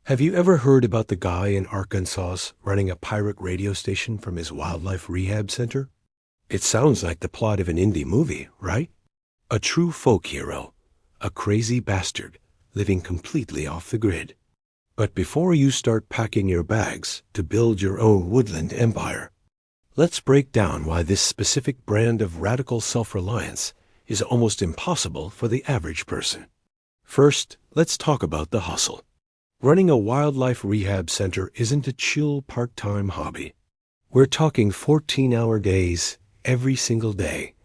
Have you ever heard about the guy in Arkansas running a pirate radio station from his wildlife rehab center? It sounds like the plot of an indie movie, right? A true folk hero, a crazy bastard living completely off the grid. But before you start packing your bags to build your own woodland empire, let's break down why this specific brand of radical self-reliance is almost impossible for the average person. First, let's talk about the hustle. Running a wildlife rehab center isn't a chill part-time hobby. We're talking 14-hour days every single day,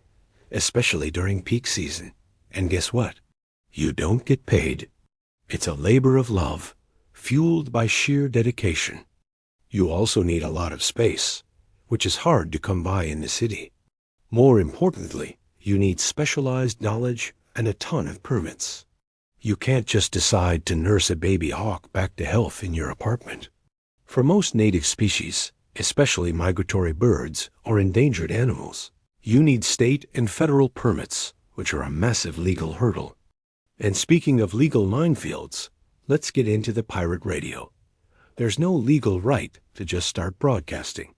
especially during peak season. And guess what? You don't get paid. It's a labor of love, fueled by sheer dedication. You also need a lot of space, which is hard to come by in the city. More importantly, you need specialized knowledge and a ton of permits. You can't just decide to nurse a baby hawk back to health in your apartment. For most native species, especially migratory birds or endangered animals, you need state and federal permits, which are a massive legal hurdle. And speaking of legal minefields, let's get into the pirate radio. There's no legal right to just start broadcasting.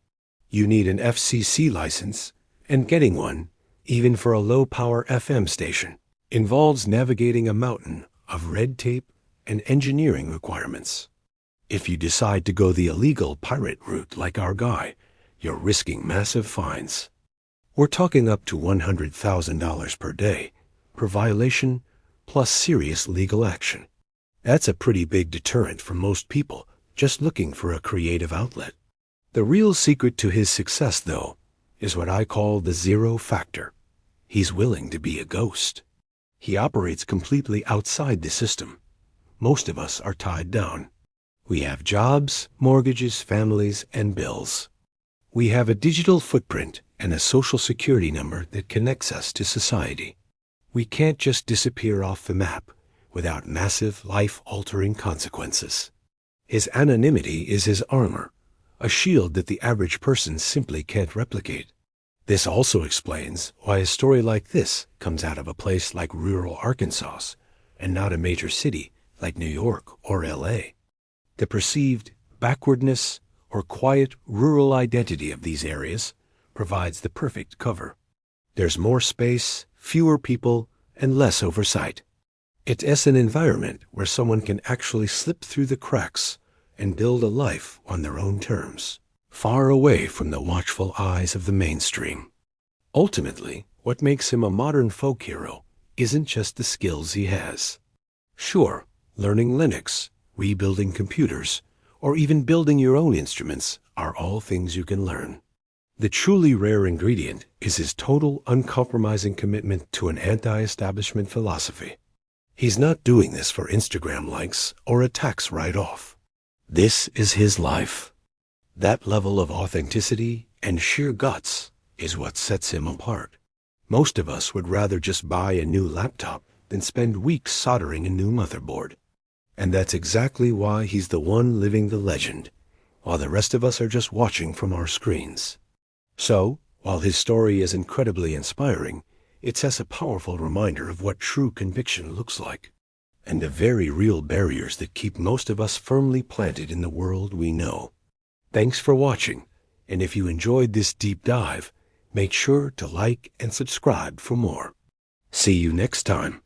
You need an FCC license, and getting one, even for a low-power FM station, involves navigating a mountain of red tape and engineering requirements. If you decide to go the illegal pirate route like our guy, you're risking massive fines. We're talking up to $100,000 per day per violation, plus serious legal action. That's a pretty big deterrent for most people just looking for a creative outlet. The real secret to his success, though, is what I call the zero factor. He's willing to be a ghost. He operates completely outside the system. Most of us are tied down. We have jobs, mortgages, families, and bills. We have a digital footprint and a social security number that connects us to society. We can't just disappear off the map without massive, life-altering consequences. His anonymity is his armor, a shield that the average person simply can't replicate. This also explains why a story like this comes out of a place like rural Arkansas and not a major city like New York or LA. The perceived backwardness or quiet rural identity of these areas provides the perfect cover. There's more space, fewer people, and less oversight. It's an environment where someone can actually slip through the cracks and build a life on their own terms, far away from the watchful eyes of the mainstream. Ultimately, what makes him a modern folk hero isn't just the skills he has. Sure, learning Linux, rebuilding computers, or even building your own instruments are all things you can learn. The truly rare ingredient is his total, uncompromising commitment to an anti-establishment philosophy. He's not doing this for Instagram likes or a tax write-off. This is his life. That level of authenticity and sheer guts is what sets him apart. Most of us would rather just buy a new laptop than spend weeks soldering a new motherboard. And that's exactly why he's the one living the legend, while the rest of us are just watching from our screens. So, while his story is incredibly inspiring, it's as a powerful reminder of what true conviction looks like, and the very real barriers that keep most of us firmly planted in the world we know. Thanks for watching, and if you enjoyed this deep dive, make sure to like and subscribe for more. See you next time.